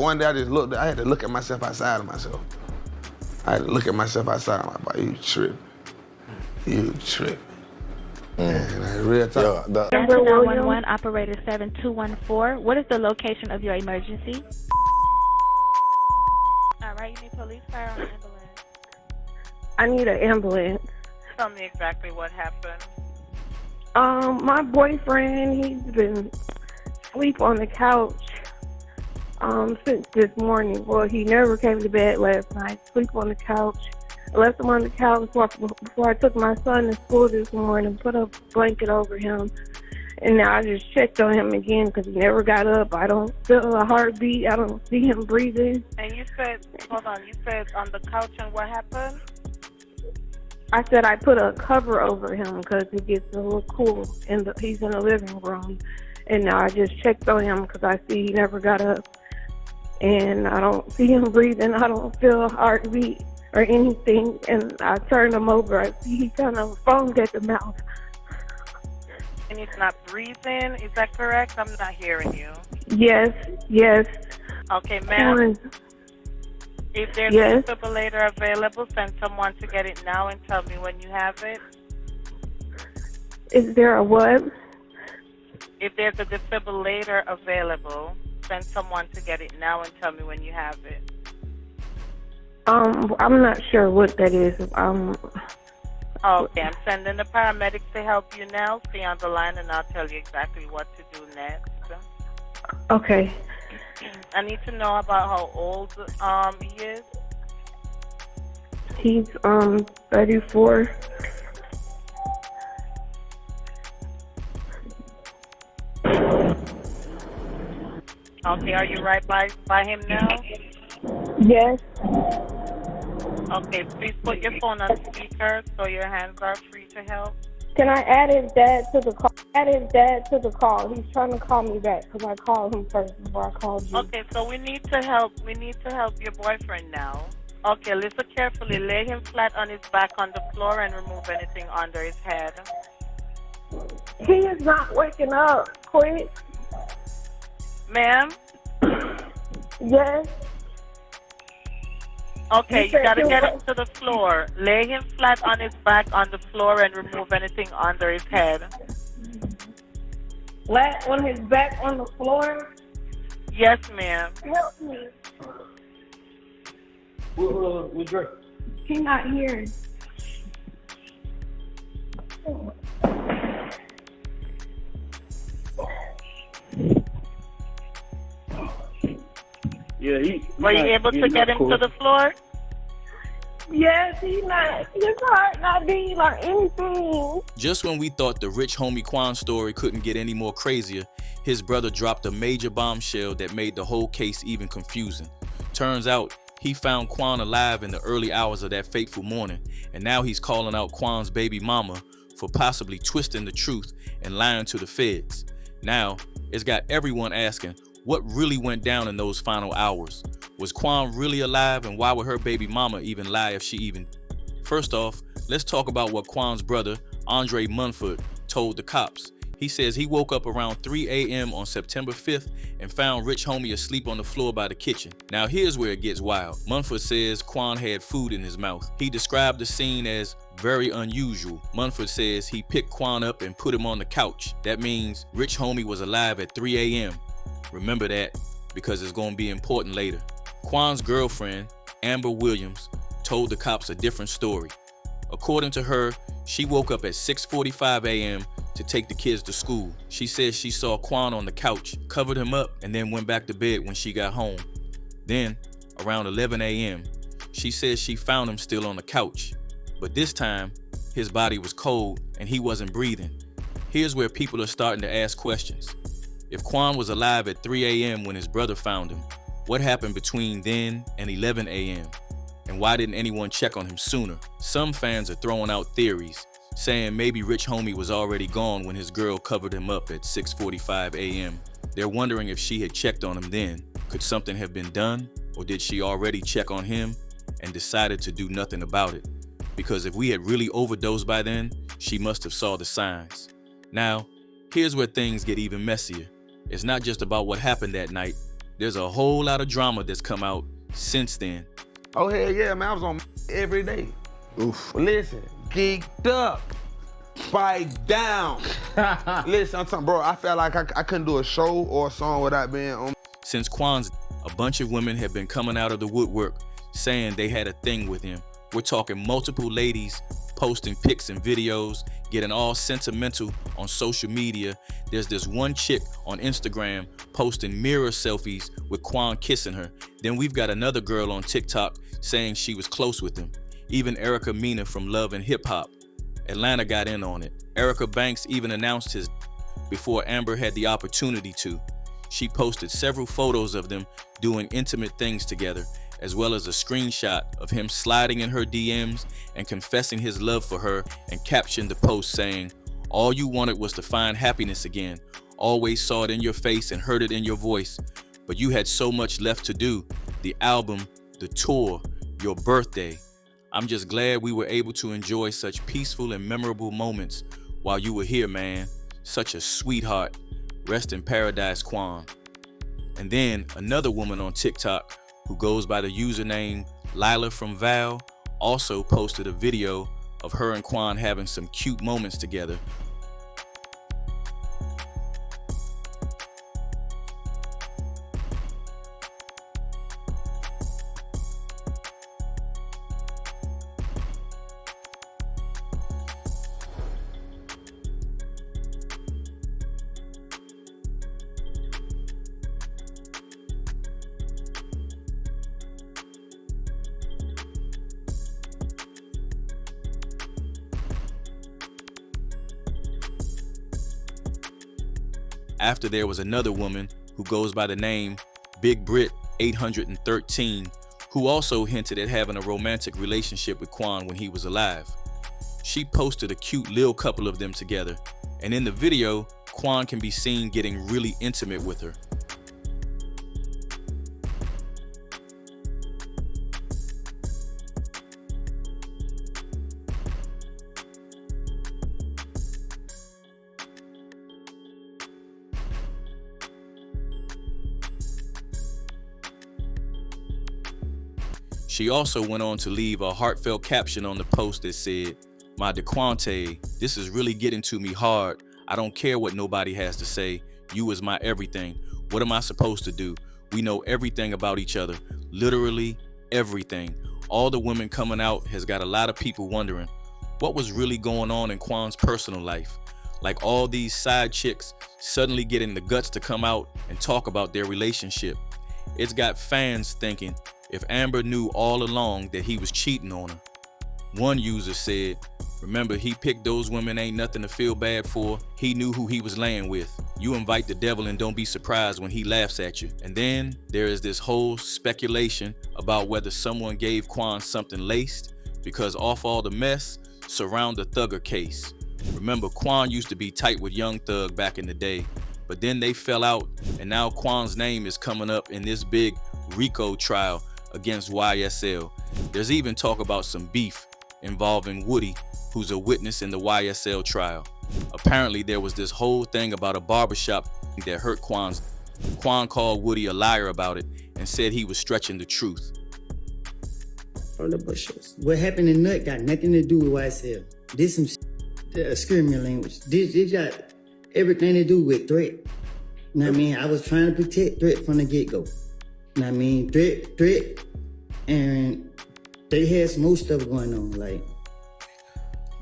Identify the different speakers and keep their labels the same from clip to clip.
Speaker 1: one day I just looked, I had to look at myself outside of myself. I had to look at myself outside of my body. You tripping. You tripping. And that's real talk.
Speaker 2: Yeah,
Speaker 3: 911, operator 7214. What is the location of your emergency? All right, you need police, fire, or ambulance?
Speaker 4: I need an ambulance.
Speaker 5: Tell me exactly what happened.
Speaker 4: My boyfriend, he's been asleep on the couch since this morning. Well, he never came to bed last night. Sleep on the couch. I left him on the couch before I took my son to school this morning, put a blanket over him. And now I just checked on him again because he never got up. I don't feel a heartbeat. I don't see him breathing.
Speaker 5: And you said, hold on, you said on the couch, and what happened?
Speaker 4: I said I put a cover over him because it gets a little cool. He's in the living room. And now I just checked on him because I see he never got up. And I don't see him breathing. I don't feel a heartbeat or anything. And I turned him over. I see he kind of foamed at the mouth.
Speaker 5: And he's not breathing, is that correct? I'm not hearing you.
Speaker 4: Yes, yes.
Speaker 5: Okay, ma'am. If there's a defibrillator available, send someone to get it now and tell me when you have it.
Speaker 4: Is there a what?
Speaker 5: If there's a defibrillator available, send someone to get it now and tell me when you have it.
Speaker 4: I'm not sure what that is.
Speaker 5: Okay, I'm sending the paramedics to help you now. Stay on the line and I'll tell you exactly what to do next.
Speaker 4: Okay.
Speaker 5: I need to know about how old he is.
Speaker 4: He's 34.
Speaker 5: Okay, are you right by him now?
Speaker 4: Yes.
Speaker 5: Okay, please put your phone on speaker so your hands are free to help.
Speaker 4: Can I add his dad to the call? Add his dad to the call. He's trying to call me back because I called him first before I called you.
Speaker 5: Okay, so we need to help. We need to help your boyfriend now. Okay, listen carefully. Lay him flat on his back on the floor and remove anything under his head.
Speaker 4: He is not waking up. Quick.
Speaker 5: Ma'am?
Speaker 4: Yes.
Speaker 5: Okay, you gotta get him to the floor. Lay him flat on his back on the floor and remove anything under his head.
Speaker 4: Flat on his back on the floor?
Speaker 5: Yes, ma'am.
Speaker 4: Help me.
Speaker 2: We're great.
Speaker 4: He's not here.
Speaker 2: Yeah,
Speaker 5: were you able to get him to the floor?
Speaker 4: Yes, he's not. His heart not beating or anything.
Speaker 6: Just when we thought the Rich Homie Quan story couldn't get any more crazier, his brother dropped a major bombshell that made the whole case even confusing. Turns out, he found Quan alive in the early hours of that fateful morning, and now he's calling out Quan's baby mama for possibly twisting the truth and lying to the feds. Now, it's got everyone asking, what really went down in those final hours? Was Quan really alive, and why would her baby mama even lie if she even... First off, let's talk about what Quan's brother, Andre Munford, told the cops. He says he woke up around 3 a.m. on September 5th and found Rich Homie asleep on the floor by the kitchen. Now here's where it gets wild. Munford says Quan had food in his mouth. He described the scene as very unusual. Munford says he picked Quan up and put him on the couch. That means Rich Homie was alive at 3 a.m. Remember that, because it's going to be important later. Quan's girlfriend, Amber Williams, told the cops a different story. According to her, she woke up at 6:45 a.m. to take the kids to school. She says she saw Quan on the couch, covered him up, and then went back to bed when she got home. Then, around 11 a.m., she says she found him still on the couch. But this time, his body was cold and he wasn't breathing. Here's where people are starting to ask questions. If Quan was alive at 3 a.m. when his brother found him, what happened between then and 11 a.m.? And why didn't anyone check on him sooner? Some fans are throwing out theories, saying maybe Rich Homie was already gone when his girl covered him up at 6:45 a.m. They're wondering if she had checked on him then. Could something have been done? Or did she already check on him and decided to do nothing about it? Because if we had really overdosed by then, she must have saw the signs. Now, here's where things get even messier. It's not just about what happened that night. There's a whole lot of drama that's come out since then.
Speaker 1: Oh, hell yeah, man, I was on every day.
Speaker 2: Oof.
Speaker 1: Well, listen, geeked up, spike down. Listen, I'm talking, bro, I felt like I couldn't do a show or a song without being on.
Speaker 6: Since Quan's, a bunch of women have been coming out of the woodwork saying they had a thing with him. We're talking multiple ladies posting pics and videos, getting all sentimental on social media. There's this one chick on Instagram posting mirror selfies with Quan kissing her. Then we've got another girl on TikTok saying she was close with him. Even Erica Mena from Love and Hip Hop Atlanta got in on it. Erica Banks even announced his before Amber had the opportunity to. She posted several photos of them doing intimate things together, as well as a screenshot of him sliding in her DMs and confessing his love for her, and captioned the post saying, "All you wanted was to find happiness again. Always saw it in your face and heard it in your voice. But you had so much left to do. The album, the tour, your birthday. I'm just glad we were able to enjoy such peaceful and memorable moments while you were here, man. Such a sweetheart. Rest in paradise, Quan." And then another woman on TikTok who goes by the username Lila from Val also posted a video of her and Quan having some cute moments together. After there was another woman who goes by the name Big Brit 813, who also hinted at having a romantic relationship with Quan when he was alive. She posted a cute little couple of them together, and in the video, Quan can be seen getting really intimate with her. She also went on to leave a heartfelt caption on the post that said, "My DeQuante, this is really getting to me hard. I don't care what nobody has to say. You is my everything. What am I supposed to do? We know everything about each other. Literally everything. All the women coming out has got a lot of people wondering what was really going on in Quan's personal life. Like all these side chicks suddenly getting the guts to come out and talk about their relationship. It's got fans thinking if Amber knew all along that he was cheating on her." One user said, "Remember, he picked those women, ain't nothing to feel bad for. He knew who he was laying with. You invite the devil and don't be surprised when he laughs at you." And then there is this whole speculation about whether someone gave Quan something laced, because off all the mess surround the Thugger case. Remember, Quan used to be tight with Young Thug back in the day, but then they fell out, and now Quan's name is coming up in this big RICO trial against YSL. There's even talk about some beef involving Woody, who's a witness in the YSL trial. Apparently there was this whole thing about a barbershop that hurt Quan's. Quan called Woody a liar about it and said he was stretching the truth.
Speaker 7: From the bushes. What happened in Nut got nothing to do with YSL. This some screaming language. This got everything to do with Threat. You know what I mean? I was trying to protect Threat from the get-go. You know what I mean? Threat, and they had some more stuff going on. Like,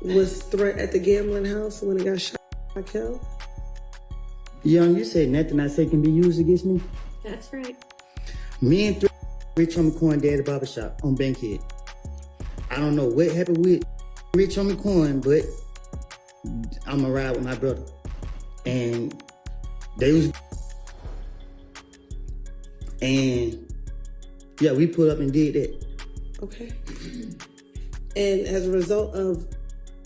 Speaker 8: was Threat at the gambling house when he got shot by killed?
Speaker 7: Young, you said nothing I say can be used against me?
Speaker 9: That's right.
Speaker 7: Me and Rich Homie Quan dad at the barbershop on Bankhead. I don't know what happened with Rich Homie Quan, but I'm going to ride with my brother. And they was... And yeah, we pulled up and did that.
Speaker 8: Okay. And as a result of...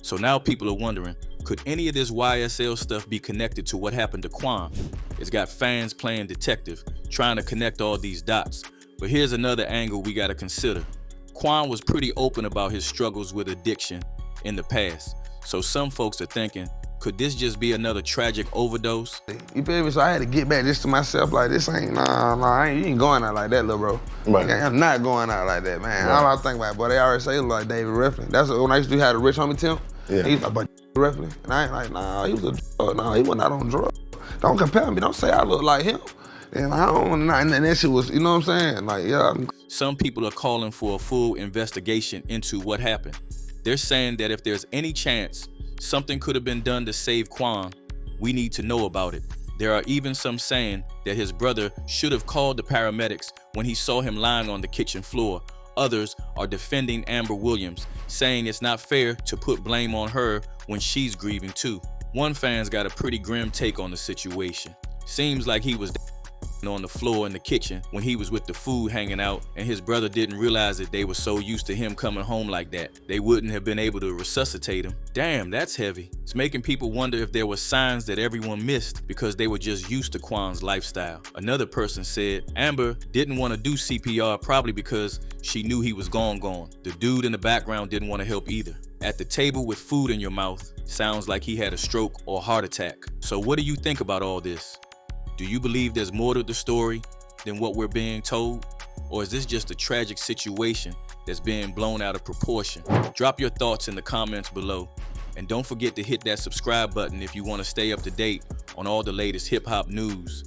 Speaker 6: So now people are wondering, could any of this YSL stuff be connected to what happened to Quan? It's got fans playing detective, trying to connect all these dots. But here's another angle we gotta consider. Quan was pretty open about his struggles with addiction in the past. So some folks are thinking Could this just be another tragic overdose?
Speaker 1: You feel me? So I had to get back just to myself, like, this ain't, you ain't going out like that, little bro.
Speaker 2: Right.
Speaker 1: Like, I'm not going out like that, man.
Speaker 2: Right.
Speaker 1: All I think about, boy, they already say like David Ruffin. That's when I used to have the Rich Homie Temp.
Speaker 2: Yeah.
Speaker 1: He was like, but Ruffin. And I ain't like, nah, he was a drug. Nah, he wasn't out on drugs. Don't compare me. Don't say I look like him. And I don't, and that shit was, you know what I'm saying? Like, yeah.
Speaker 6: Some people are calling for a full investigation into what happened. They're saying that if there's any chance something could have been done to save Quan, we need to know about it. There are even some saying that his brother should have called the paramedics when he saw him lying on the kitchen floor. Others are defending Amber Williams, saying it's not fair to put blame on her when she's grieving too. One fan's got a pretty grim take on the situation. Seems like he was on the floor in the kitchen when he was with the food hanging out, and his brother didn't realize that they were so used to him coming home like that they wouldn't have been able to resuscitate him. Damn, that's heavy. It's making people wonder if there were signs that everyone missed because they were just used to Quan's lifestyle. Another person said Amber didn't want to do CPR probably because she knew he was gone. The dude in the background didn't want to help either. At the table with food in your mouth sounds like he had a stroke or heart attack. So what do you think about all this? Do you believe there's more to the story than what we're being told? Or is this just a tragic situation that's being blown out of proportion? Drop your thoughts in the comments below. And don't forget to hit that subscribe button if you want to stay up to date on all the latest hip-hop news.